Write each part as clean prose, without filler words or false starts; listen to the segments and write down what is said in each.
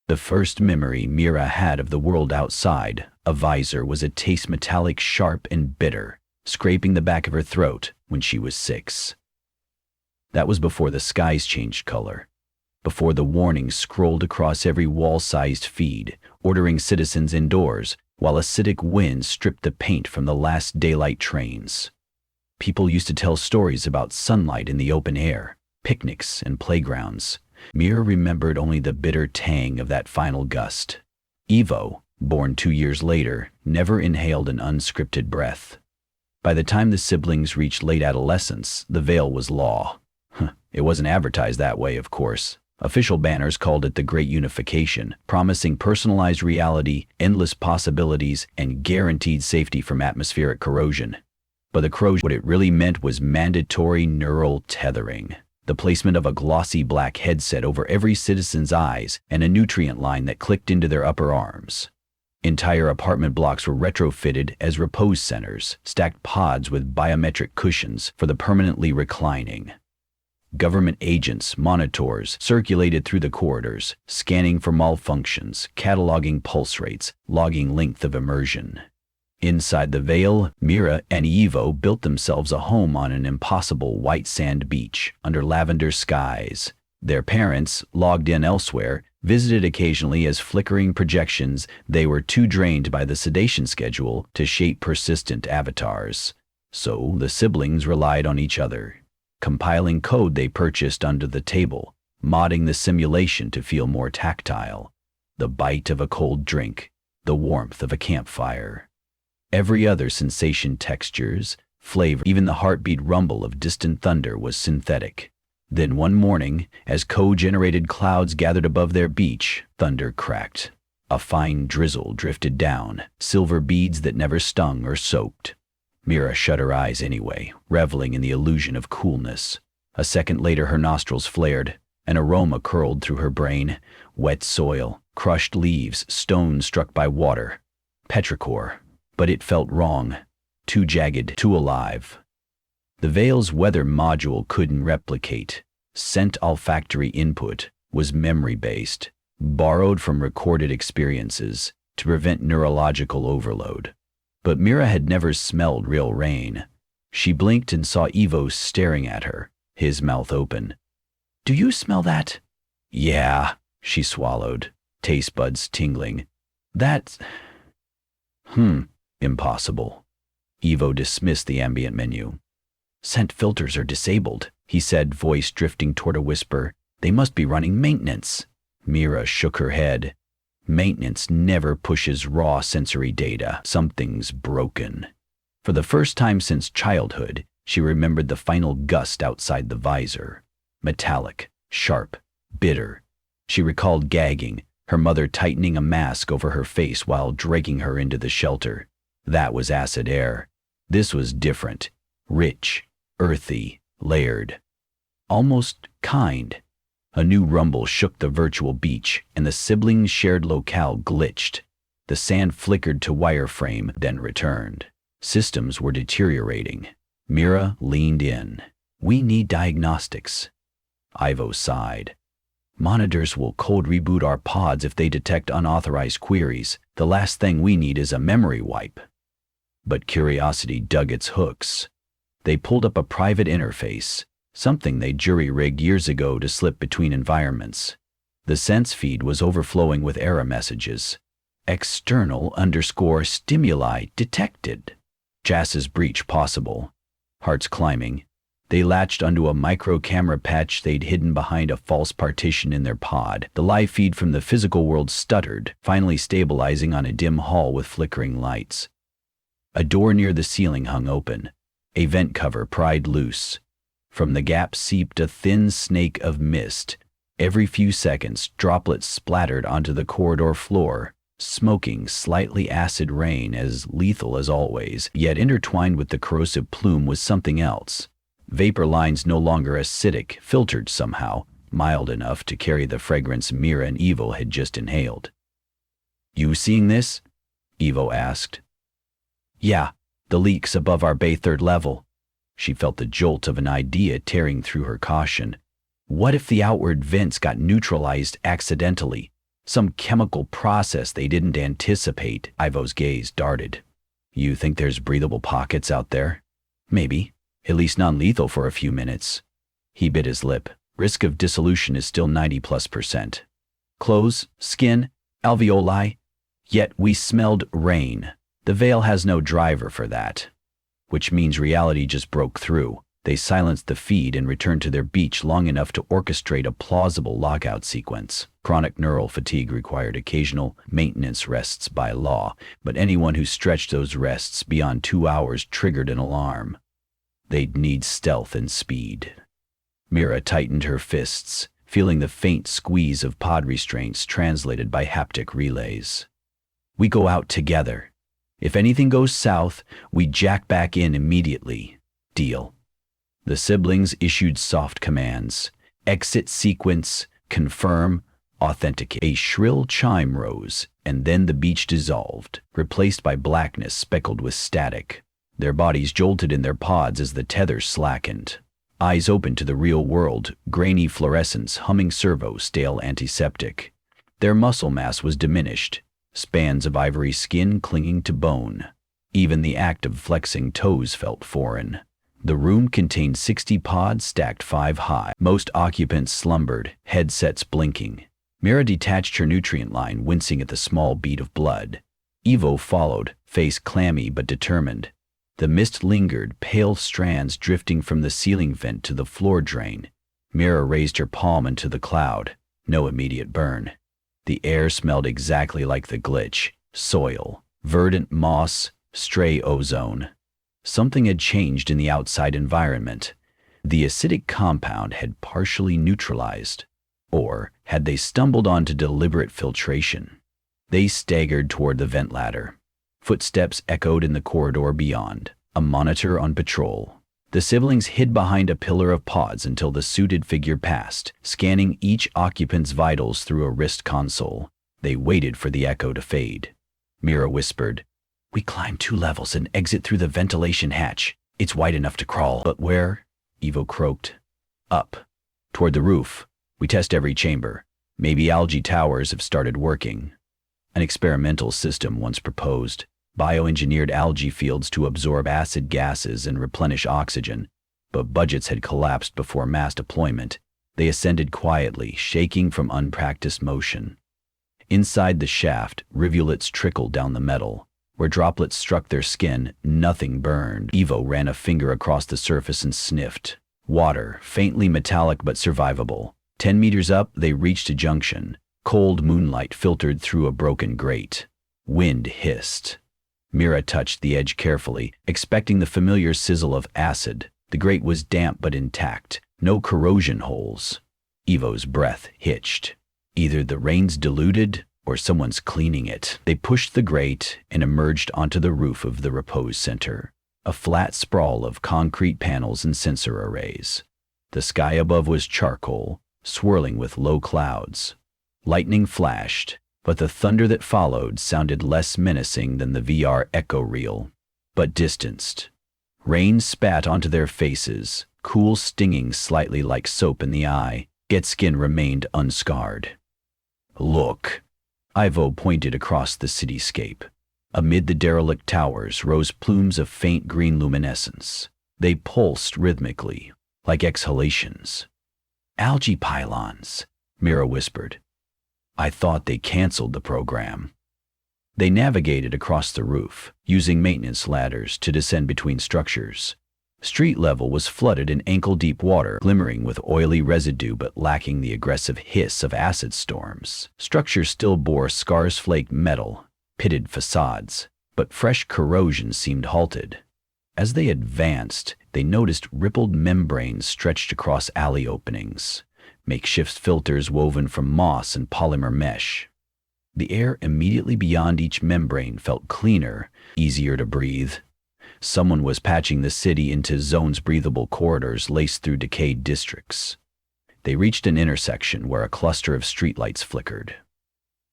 The first memory Mira had of the world outside a visor was a taste metallic, sharp, and bitter, scraping the back of her throat when she was 6. That was before the skies changed color, before the warnings scrolled across every wall-sized feed, ordering citizens indoors, while acidic winds stripped the paint from the last daylight trains. People used to tell stories about sunlight in the open air, picnics and playgrounds. Mira remembered only the bitter tang of that final gust. Ivo, born 2 years later, never inhaled an unscripted breath. By the time the siblings reached late adolescence, the veil was law. It wasn't advertised that way, of course. Official banners called it the Great Unification, promising personalized reality, endless possibilities, and guaranteed safety from atmospheric corrosion. But what it really meant was mandatory neural tethering. The placement of a glossy black headset over every citizen's eyes and a nutrient line that clicked into their upper arms. Entire apartment blocks were retrofitted as repose centers, stacked pods with biometric cushions for the permanently reclining. Government agents, monitors, circulated through the corridors, scanning for malfunctions, cataloging pulse rates, logging length of immersion. Inside the veil, Mira and Ivo built themselves a home on an impossible white sand beach under lavender skies. Their parents, logged in elsewhere, visited occasionally as flickering projections. They were too drained by the sedation schedule to shape persistent avatars. So the siblings relied on each other, compiling code they purchased under the table, modding the simulation to feel more tactile. The bite of a cold drink, the warmth of a campfire. Every other sensation, textures, flavor, even the heartbeat rumble of distant thunder was synthetic. Then one morning, as code-generated clouds gathered above their beach, thunder cracked. A fine drizzle drifted down, silver beads that never stung or soaked. Mira shut her eyes anyway, reveling in the illusion of coolness. A second later her nostrils flared. An aroma curled through her brain. Wet soil, crushed leaves, stones struck by water. Petrichor. But it felt wrong. Too jagged, too alive. The veil's weather module couldn't replicate. Scent olfactory input was memory-based, borrowed from recorded experiences to prevent neurological overload. But Mira had never smelled real rain. She blinked and saw Ivo staring at her, his mouth open. "Do you smell that?" "Yeah," she swallowed, taste buds tingling. "That... impossible." Ivo dismissed the ambient menu. "Scent filters are disabled," he said, voice drifting toward a whisper. "They must be running maintenance." Mira shook her head. Maintenance never pushes raw sensory data. Something's broken. For the first time since childhood, she remembered the final gust outside the visor. Metallic, sharp, bitter. She recalled gagging, her mother tightening a mask over her face while dragging her into the shelter. That was acid air. This was different. Rich, earthy, layered. Almost kind. A new rumble shook the virtual beach, and the siblings' shared locale glitched. The sand flickered to wireframe, then returned. Systems were deteriorating. Mira leaned in. "We need diagnostics." Ivo sighed. "Monitors will cold reboot our pods if they detect unauthorized queries. The last thing we need is a memory wipe." But curiosity dug its hooks. They pulled up a private interface, something they jury-rigged years ago to slip between environments. The sense feed was overflowing with error messages. External_stimuli detected. Jass's breach possible. Hearts climbing. They latched onto a micro-camera patch they'd hidden behind a false partition in their pod. The live feed from the physical world stuttered, finally stabilizing on a dim hall with flickering lights. A door near the ceiling hung open, a vent cover pried loose. From the gap seeped a thin snake of mist. Every few seconds, droplets splattered onto the corridor floor, smoking slightly acid rain, as lethal as always, yet intertwined with the corrosive plume was something else. Vapor lines no longer acidic, filtered somehow, mild enough to carry the fragrance Mira and Ivo had just inhaled. "You seeing this?" Ivo asked. "Yeah, the leaks above our bay 3rd level." She felt the jolt of an idea tearing through her caution. What if the outward vents got neutralized accidentally? Some chemical process they didn't anticipate. Ivo's gaze darted. You think there's breathable pockets out there? Maybe. At least non-lethal for a few minutes. He bit his lip. Risk of dissolution is still 90+%. Clothes, skin, alveoli. Yet we smelled rain. The veil has no driver for that. Which means reality just broke through. They silenced the feed and returned to their beach long enough to orchestrate a plausible lockout sequence. Chronic neural fatigue required occasional maintenance rests by law, but anyone who stretched those rests beyond 2 hours triggered an alarm. They'd need stealth and speed. Mira tightened her fists, feeling the faint squeeze of pod restraints translated by haptic relays. We go out together. If anything goes south, we jack back in immediately. Deal. The siblings issued soft commands. Exit sequence, confirm, authenticate. A shrill chime rose, and then the beach dissolved, replaced by blackness speckled with static. Their bodies jolted in their pods as the tether slackened. Eyes open to the real world, grainy fluorescence, humming servo, stale antiseptic. Their muscle mass was diminished, spans of ivory skin clinging to bone. Even the act of flexing toes felt foreign. The room contained 60 pods stacked 5 high. Most occupants slumbered, headsets blinking. Mira detached her nutrient line, wincing at the small bead of blood. Ivo followed, face clammy but determined. The mist lingered, pale strands drifting from the ceiling vent to the floor drain. Mira raised her palm into the cloud. No immediate burn. The air smelled exactly like the glitch. Soil, verdant moss, stray ozone. Something had changed in the outside environment. The acidic compound had partially neutralized. Or had they stumbled onto deliberate filtration? They staggered toward the vent ladder. Footsteps echoed in the corridor beyond. A monitor on patrol. The siblings hid behind a pillar of pods until the suited figure passed, scanning each occupant's vitals through a wrist console. They waited for the echo to fade. Mira whispered, "We climb 2 levels and exit through the ventilation hatch. It's wide enough to crawl." "But where?" Ivo croaked. "Up. Toward the roof. We test every chamber. Maybe algae towers have started working. An experimental system once proposed. Bioengineered algae fields to absorb acid gases and replenish oxygen. But budgets had collapsed before mass deployment. They ascended quietly, shaking from unpracticed motion. Inside the shaft, rivulets trickled down the metal. Where droplets struck their skin, nothing burned. Ivo ran a finger across the surface and sniffed. Water, faintly metallic but survivable. 10 meters up, they reached a junction. Cold moonlight filtered through a broken grate. Wind hissed. Mira touched the edge carefully, expecting the familiar sizzle of acid. The grate was damp but intact. No corrosion holes. Ivo's breath hitched. Either the rain's diluted, or someone's cleaning it. They pushed the grate and emerged onto the roof of the repose center. A flat sprawl of concrete panels and sensor arrays. The sky above was charcoal, swirling with low clouds. Lightning flashed, but the thunder that followed sounded less menacing than the VR echo reel, but distanced. Rain spat onto their faces, cool stinging slightly like soap in the eye, yet skin remained unscarred. "Look." Ivo pointed across the cityscape. Amid the derelict towers rose plumes of faint green luminescence. They pulsed rhythmically, like exhalations. "Algae pylons," Mira whispered. "I thought they canceled the program." They navigated across the roof, using maintenance ladders to descend between structures. Street level was flooded in ankle-deep water, glimmering with oily residue but lacking the aggressive hiss of acid storms. Structures still bore scars-flaked metal, pitted facades, but fresh corrosion seemed halted. As they advanced, they noticed rippled membranes stretched across alley openings, makeshift filters woven from moss and polymer mesh. The air immediately beyond each membrane felt cleaner, easier to breathe. Someone was patching the city into zones breathable corridors laced through decayed districts. They reached an intersection where a cluster of streetlights flickered.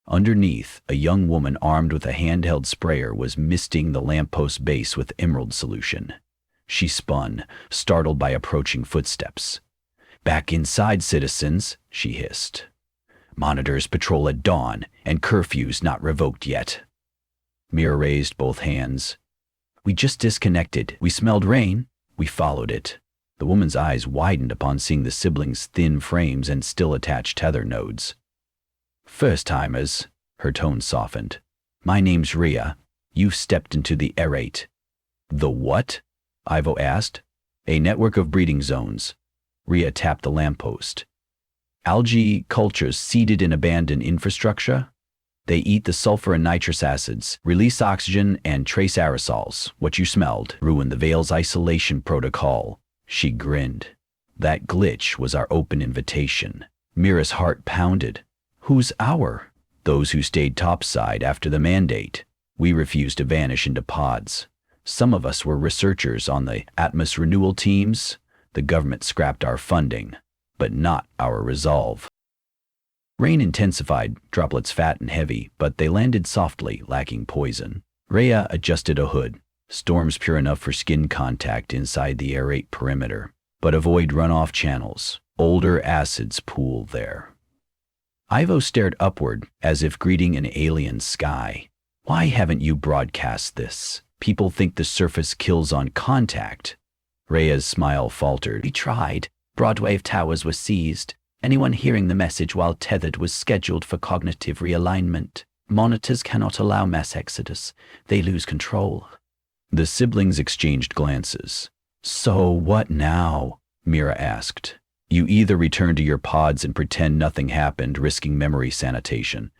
Underneath, a young woman armed with a handheld sprayer was misting the lamppost base with emerald solution. She spun, startled by approaching footsteps. "Back inside, citizens," she hissed. Monitors patrol at dawn, and curfews not revoked yet. Mira raised both hands. We just disconnected. We smelled rain. We followed it. The woman's eyes widened upon seeing the siblings' thin frames and still attached tether nodes. First-timers, her tone softened. My name's Rhea. You've stepped into the aerate. The what? Ivo asked. A network of breeding zones. Rhea tapped the lamppost. Algae cultures seeded in abandoned infrastructure? They eat the sulfur and nitrous acids, release oxygen, and trace aerosols. What you smelled ruined the Vale's isolation protocol. She grinned. That glitch was our open invitation. Mira's heart pounded. Who's our? Those who stayed topside after the mandate. We refused to vanish into pods. Some of us were researchers on the Atmos renewal teams. The government scrapped our funding, but not our resolve. Rain intensified, droplets fat and heavy, but they landed softly, lacking poison. Rhea adjusted a hood. Storms pure enough for skin contact inside the aerate perimeter, but avoid runoff channels. Older acids pool there. Ivo stared upward, as if greeting an alien sky. Why haven't you broadcast this? People think the surface kills on contact. Rhea's smile faltered. We tried. Broadwave towers were seized. Anyone hearing the message while tethered was scheduled for cognitive realignment. Monitors cannot allow mass exodus. They lose control. The siblings exchanged glances. So what now? Mira asked. You either return to your pods and pretend nothing happened, risking memory sanitation,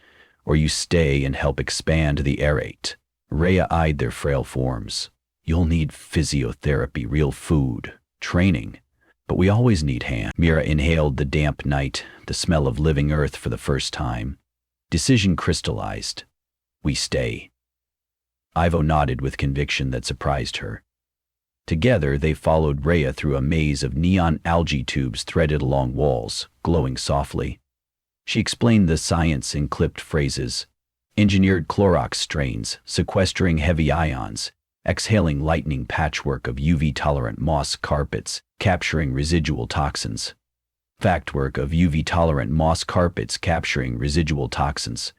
or you stay and help expand the aerate. Rhea eyed their frail forms. You'll need physiotherapy, real food, training. But we always need hands. Mira inhaled the damp night, the smell of living earth for the first time. Decision crystallized. We stay. Ivo nodded with conviction that surprised her. Together, they followed Rhea through a maze of neon algae tubes threaded along walls, glowing softly. She explained the science in clipped phrases. Engineered Clorox strains, sequestering heavy ions, exhaling lightning patchwork of UV-tolerant moss carpets, capturing residual toxins. Factwork of UV-tolerant moss carpets capturing residual toxins.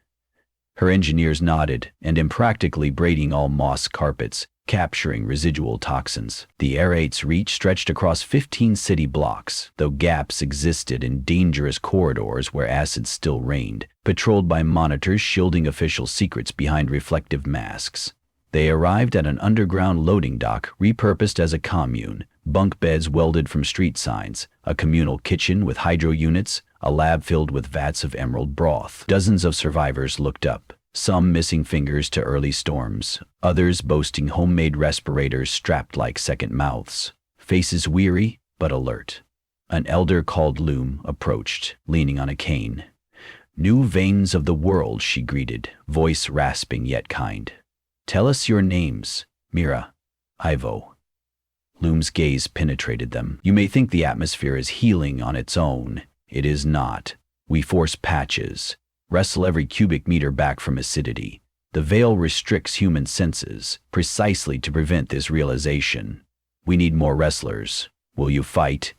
Her engineers nodded, and impractically braiding all moss carpets, capturing residual toxins. The aerate's reach stretched across 15 city blocks, though gaps existed in dangerous corridors where acid still reigned, patrolled by monitors shielding official secrets behind reflective masks. They arrived at an underground loading dock repurposed as a commune, bunk beds welded from street signs, a communal kitchen with hydro units, a lab filled with vats of emerald broth. Dozens of survivors looked up, some missing fingers to early storms, others boasting homemade respirators strapped like second mouths, faces weary but alert. An elder called Loom approached, leaning on a cane. New veins of the world, she greeted, voice rasping yet kind. Tell us your names, Mira, Ivo. Loom's gaze penetrated them. You may think the atmosphere is healing on its own. It is not. We force patches, wrestle every cubic meter back from acidity. The veil restricts human senses, precisely to prevent this realization. We need more wrestlers. Will you fight?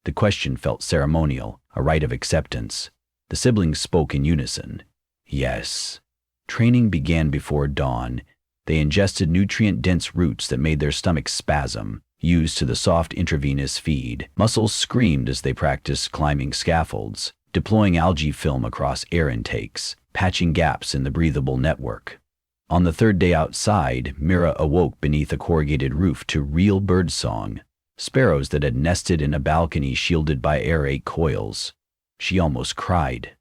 The question felt ceremonial, a rite of acceptance. The siblings spoke in unison. Yes. Training began before dawn. They ingested nutrient-dense roots that made their stomachs spasm, used to the soft intravenous feed. Muscles screamed as they practiced climbing scaffolds, deploying algae film across air intakes, patching gaps in the breathable network. On the third day outside, Mira awoke beneath a corrugated roof to real birdsong, sparrows that had nested in a balcony shielded by aerate coils. She almost cried.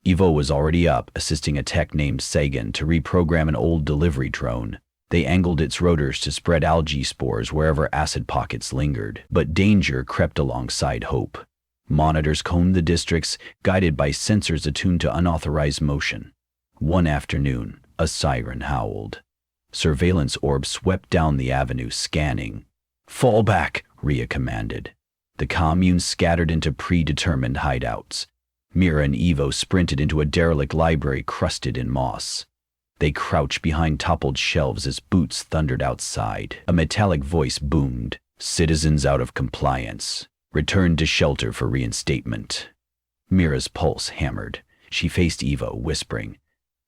Ivo was already up, assisting a tech named Sagan to reprogram an old delivery drone. They angled its rotors to spread algae spores wherever acid pockets lingered. But danger crept alongside hope. Monitors combed the districts, guided by sensors attuned to unauthorized motion. One afternoon, a siren howled. Surveillance orbs swept down the avenue, scanning. Fall back, Rhea commanded. The commune scattered into predetermined hideouts. Mira and Ivo sprinted into a derelict library crusted in moss. They crouched behind toppled shelves as boots thundered outside. A metallic voice boomed. Citizens out of compliance. Return to shelter for reinstatement. Mira's pulse hammered. She faced Evo, whispering,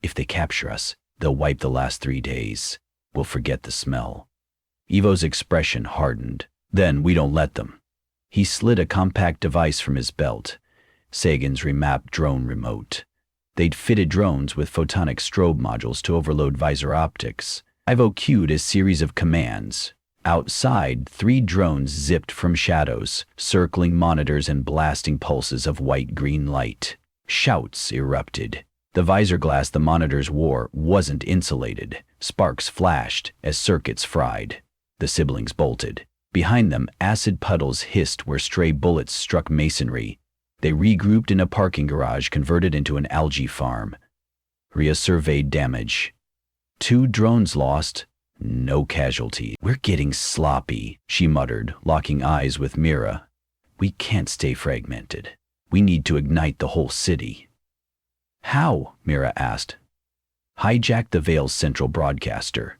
"If they capture us, they'll wipe the last 3 days. We'll forget the smell." Evo's expression hardened. "Then we don't let them." He slid a compact device from his belt, Sagan's remapped drone remote. They'd fitted drones with photonic strobe modules to overload visor optics. Ivo cued a series of commands. Outside, 3 drones zipped from shadows, circling monitors and blasting pulses of white-green light. Shouts erupted. The visor glass the monitors wore wasn't insulated. Sparks flashed as circuits fried. The siblings bolted. Behind them, acid puddles hissed where stray bullets struck masonry. They regrouped in a parking garage converted into an algae farm. Rhea surveyed damage. 2 drones lost, no casualties. "We're getting sloppy," she muttered, locking eyes with Mira. "We can't stay fragmented. We need to ignite the whole city." "How?" Mira asked. "Hijack the Veil's central broadcaster.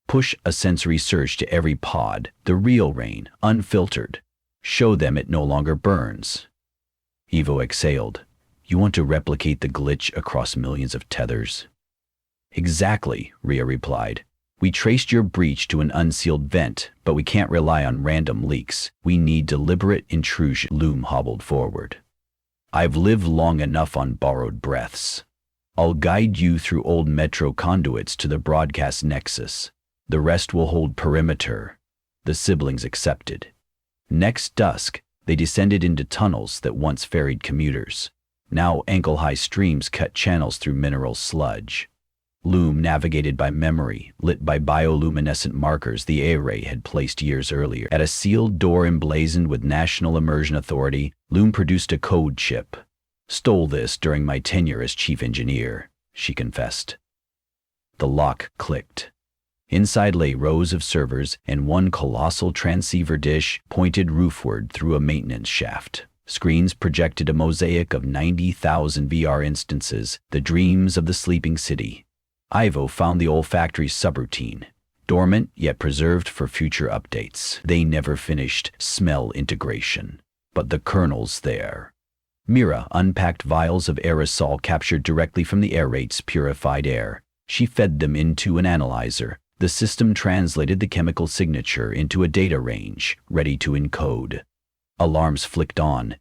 Push a sensory surge to every pod, the real rain, unfiltered. Show them it no longer burns." Evo exhaled. "You want to replicate the glitch across millions of tethers?" "Exactly," Rhea replied. "We traced your breach to an unsealed vent, but we can't rely on random leaks. We need deliberate intrusion." Loom hobbled forward. "I've lived long enough on borrowed breaths. I'll guide you through old metro conduits to the broadcast nexus. The rest will hold perimeter." The siblings accepted. Next dusk, they descended into tunnels that once ferried commuters. Now ankle-high streams cut channels through mineral sludge. Loom navigated by memory, lit by bioluminescent markers the A-Ray had placed years earlier. At a sealed door emblazoned with National Immersion Authority, Loom produced a code chip. "Stole this during my tenure as chief engineer," she confessed. The lock clicked. Inside lay rows of servers and one colossal transceiver dish pointed roofward through a maintenance shaft. Screens projected a mosaic of 90,000 VR instances, the dreams of the sleeping city. Ivo found the olfactory subroutine, dormant yet preserved for future updates. They never finished smell integration, but the kernel's there. Mira unpacked vials of aerosol captured directly from the aerate's purified air. She fed them into an analyzer. The system translated the chemical signature into a data range, ready to encode. Alarms flicked on.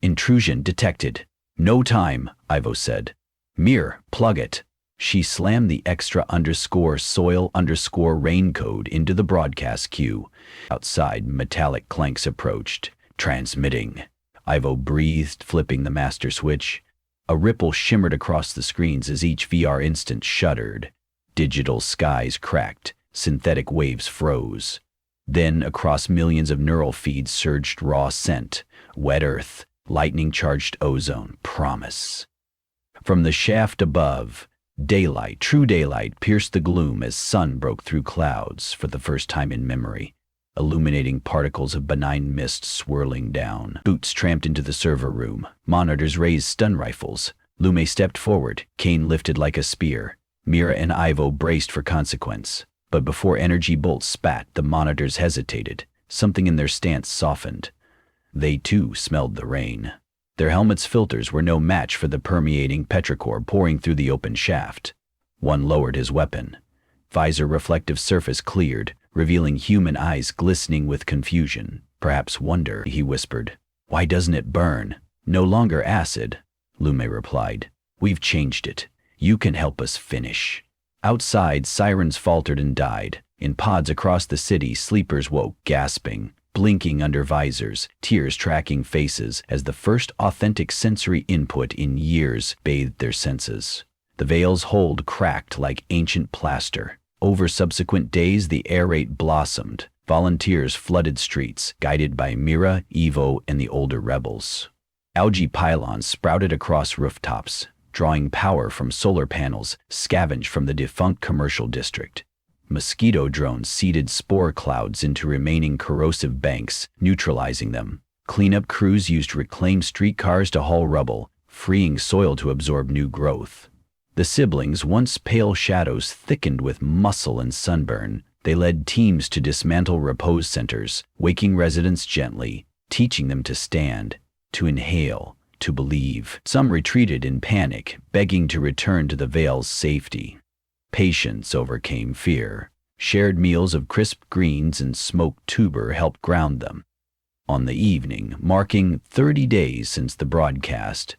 "Intrusion detected." "No time," Ivo said. "Mir, plug it." She slammed the extra _ rain code into the broadcast queue. Outside, metallic clanks approached. "Transmitting." Ivo breathed, flipping the master switch. A ripple shimmered across the screens as each VR instant shuddered. Digital skies cracked, synthetic waves froze. Then across millions of neural feeds surged raw scent, wet earth, lightning-charged ozone, promise. From the shaft above, daylight, true daylight, pierced the gloom as sun broke through clouds for the first time in memory, illuminating particles of benign mist swirling down. Boots tramped into the server room. Monitors raised stun rifles. Lume stepped forward, cane lifted like a spear. Mira and Ivo braced for consequence. But before energy bolts spat, the monitors hesitated. Something in their stance softened. They too smelled the rain. Their helmets' filters were no match for the permeating petrichor pouring through the open shaft. One lowered his weapon. Visor reflective surface cleared, revealing human eyes glistening with confusion, perhaps wonder. He whispered, "Why doesn't it burn?" "No longer acid," Lume replied. "We've changed it. You can help us finish." Outside, sirens faltered and died. In pods across the city, sleepers woke, gasping, blinking under visors, tears tracking faces as the first authentic sensory input in years bathed their senses. The Veil's hold cracked like ancient plaster. Over subsequent days, the air raid blossomed. Volunteers flooded streets, guided by Mira, Evo, and the older rebels. Algae pylons sprouted across rooftops, drawing power from solar panels scavenged from the defunct commercial district. Mosquito drones seeded spore clouds into remaining corrosive banks, neutralizing them. Cleanup crews used reclaimed streetcars to haul rubble, freeing soil to absorb new growth. The siblings, once pale shadows, thickened with muscle and sunburn. They led teams to dismantle repose centers, waking residents gently, teaching them to stand, to inhale, to believe. Some retreated in panic, begging to return to the Vale's safety. Patience overcame fear. Shared meals of crisp greens and smoked tuber helped ground them. On the evening, marking 30 days since the broadcast,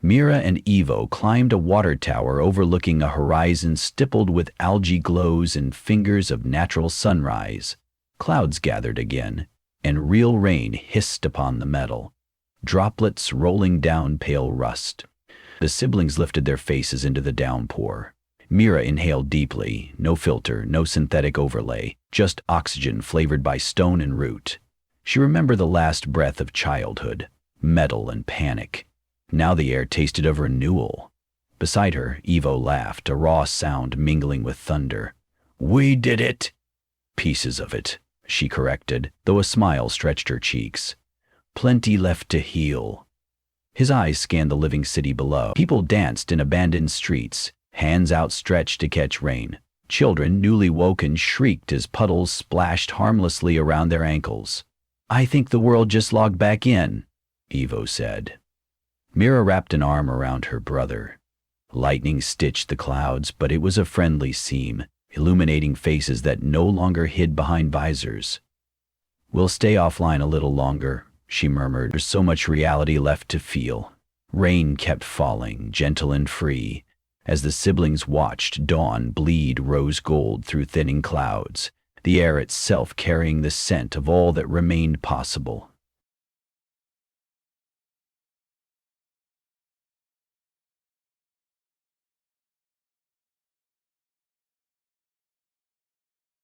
Mira and Ivo climbed a water tower overlooking a horizon stippled with algae glows and fingers of natural sunrise. Clouds gathered again, and real rain hissed upon the metal, droplets rolling down pale rust. The siblings lifted their faces into the downpour. Mira inhaled deeply, no filter, no synthetic overlay, just oxygen flavored by stone and root. She remembered the last breath of childhood, metal and panic. Now the air tasted of renewal. Beside her, Ivo laughed, a raw sound mingling with thunder. "We did it!" "Pieces of it," she corrected, though a smile stretched her cheeks. "Plenty left to heal." His eyes scanned the living city below. People danced in abandoned streets, hands outstretched to catch rain. Children, newly woken, shrieked as puddles splashed harmlessly around their ankles. "I think the world just logged back in," Ivo said. Mira wrapped an arm around her brother. Lightning stitched the clouds, but it was a friendly seam, illuminating faces that no longer hid behind visors. "We'll stay offline a little longer," she murmured. "There's so much reality left to feel." Rain kept falling, gentle and free, as the siblings watched dawn bleed rose gold through thinning clouds, the air itself carrying the scent of all that remained possible.